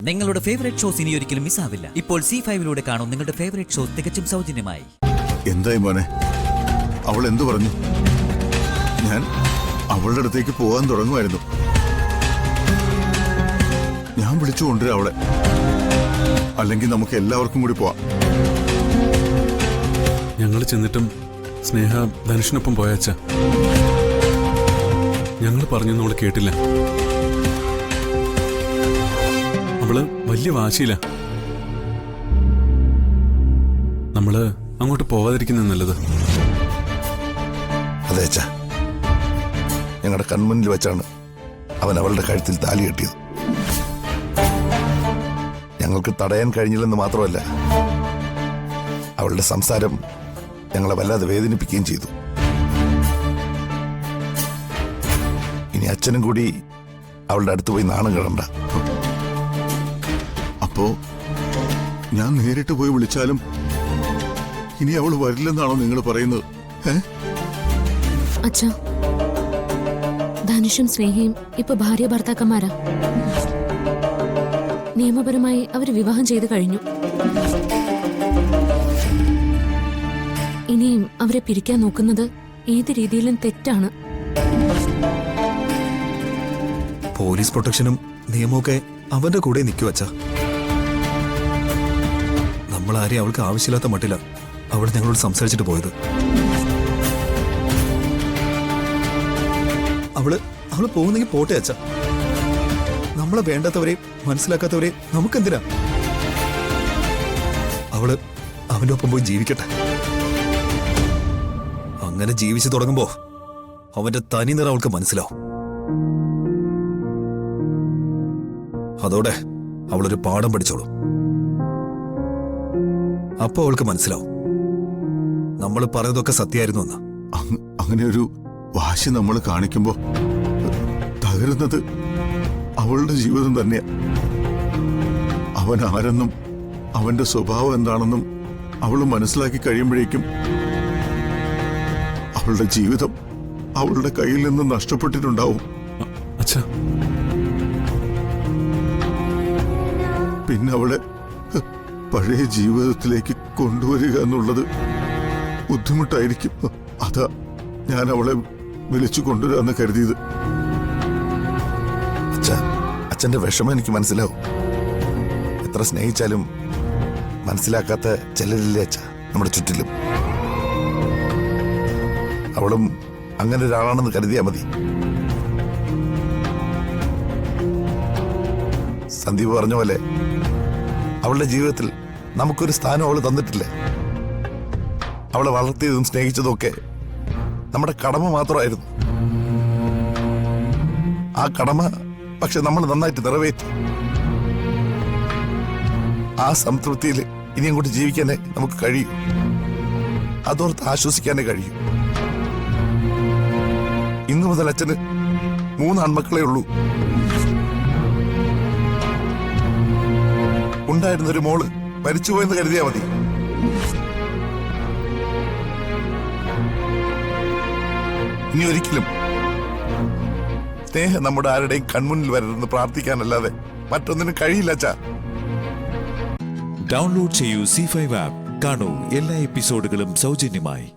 നിങ്ങളുടെ favourite shows ഇനി ഒരിക്കലും മിസ്സാവില്ല. ഇപ്പോൾ C5-ലൂടെ കാണും നിങ്ങളുടെ ഫേവറേറ്റ് ഷോസ് തികച്ചും സൗജന്യമായി. എന്തായി മോനെ, അവൾ എന്തു പറഞ്ഞു? ഞാൻ അവളുടെ അടുത്തേക്ക് പോകാൻ തുടങ്ങുമായിരുന്നു. ഞാൻ വിളിച്ചു കൊണ്ടുവരാം അവളെ. അല്ലെങ്കിൽ നമുക്ക് എല്ലാവർക്കും കൂടി പോവാം. ഞങ്ങൾ ചെന്നിട്ടും സ്നേഹ ധനുഷിനൊപ്പം പോയച്ച. ഞങ്ങൾ പറഞ്ഞൊന്നും അവള് കേട്ടില്ല. അവള് വലിയ വാശിയില്ല. നമ്മള് അങ്ങോട്ട് പോവാതിരിക്കുന്ന നല്ലത്. അതെ അച്ഛാ, ഞങ്ങളുടെ കൺമുന്നിൽ വെച്ചാണ് അവൻ അവളുടെ കഴുത്തിൽ താലി കെട്ടിയത്. ഞങ്ങൾക്ക് തടയാൻ കഴിഞ്ഞില്ലെന്ന് മാത്രമല്ല, അവളുടെ സംസാരം ഞങ്ങളെ വല്ലാതെ വേദനിപ്പിക്കുകയും ചെയ്തു. ഇനി അച്ഛനും കൂടി അവളുടെ അടുത്ത് പോയി നാണം കിടണ്ട. അപ്പോ ഞാൻ നേരിട്ട് പോയി വിളിച്ചാലും ഇനി അവൾ വരില്ലെന്നാണോ നിങ്ങൾ പറയുന്നത്? അച്ഛാ, ധനുഷും സ്നേഹയും ഇപ്പൊ ഭാര്യ ഭർത്താക്കന്മാരാ. നിയമപരമായി അവര് വിവാഹം ചെയ്തു കഴിഞ്ഞു. ഇനിയും അവരെ പിരിക്കാൻ നോക്കുന്നത് ഏത് രീതിയിലും തെറ്റാണ്. പോലീസ് പ്രൊട്ടക്ഷനും നിയമമൊക്കെ അവന്റെ കൂടെ നിൽക്കുവച്ച. നമ്മളാരെയും അവൾക്ക് ആവശ്യമില്ലാത്ത മട്ടില്ല അവൾ ഞങ്ങളോട് സംസാരിച്ചിട്ട് പോയത്. അവള് പോകുന്നെങ്കിൽ പോട്ടെ അച്ഛ. നമ്മളെ വേണ്ടാത്തവരെ മനസ്സിലാക്കാത്തവരെ നമുക്കെന്തിനാ? അവള് അവന്റെ ഒപ്പം പോയി ജീവിക്കട്ടെ. അങ്ങനെ ജീവിച്ചു തുടങ്ങുമ്പോ അവന്റെ തനി നിറം അവൾക്ക് മനസ്സിലാവും. അതോടെ അവളൊരു പാഠം പഠിച്ചോളും. അപ്പൊ അവൾക്ക് മനസ്സിലാവും നമ്മൾ പറഞ്ഞതൊക്കെ സത്യമായിരുന്നു എന്ന്. അങ്ങനെ ഒരു വാശി നമ്മൾ കാണിക്കുമ്പോ തകരുന്നത് അവളുടെ ജീവിതം തന്നെയാ. അവൻ ആരെന്നും അവന്റെ സ്വഭാവം എന്താണെന്നും അവൾ മനസ്സിലാക്കി കഴിയുമ്പോഴേക്കും അവളുടെ ജീവിതം അവളുടെ കയ്യിൽ നിന്ന് നഷ്ടപ്പെട്ടിട്ടുണ്ടാവും. അച്ഛാ, പിന്നെ അവളെ പഴയ ജീവിതത്തിലേക്ക് കൊണ്ടുവരിക എന്നുള്ളത് ബുദ്ധിമുട്ടായിരിക്കും. അതാ ഞാൻ അവളെ വിളിച്ചു കൊണ്ടുവരാന്ന് കരുതിയത്. അച്ഛന്റെ വിഷമം എനിക്ക് മനസ്സിലാവും. എത്ര സ്നേഹിച്ചാലും മനസ്സിലാക്കാത്ത ചിലരില്ലേ അച്ഛ നമ്മുടെ ചുറ്റിലും. അവളും അങ്ങനെ ഒരാളാണെന്ന് കരുതിയാ മതി. സന്ദീപ് പറഞ്ഞ പോലെ അവളുടെ ജീവിതത്തിൽ നമുക്കൊരു സ്ഥാനം അവള് തന്നിട്ടില്ലേ? അവളെ വളർത്തിയതും സ്നേഹിച്ചതും ഒക്കെ നമ്മുടെ കടമ മാത്രമായിരുന്നു. ആ കടമ പക്ഷെ നമ്മൾ നന്നായിട്ട് നിറവേറ്റി. ആ സംതൃപ്തിയിൽ ഇനി അങ്ങോട്ട് ജീവിക്കാനേ നമുക്ക് കഴിയും. അതോർത്ത് ആശ്വസിക്കാനേ കഴിയും. ഇന്നു മുതൽ അച്ഛന് 3 ആൺമക്കളേ ഉള്ളൂ. ഉണ്ടായിരുന്നൊരു മോള് മരിച്ചുപോയെന്ന് കരുതിയാ മതി. ഇനി ഒരിക്കലും സ്നേഹം നമ്മുടെ ആരുടെയും കൺമുന്നിൽ വരരുതെന്ന് പ്രാർത്ഥിക്കാനല്ലാതെ മറ്റൊന്നിനും കഴിയില്ല അച്ഛാ. ഡൗൺലോഡ് ചെയ്യൂ C5 ആപ്പ്. കാണൂ എല്ലാ എപ്പിസോഡുകളും സൗജന്യമായി.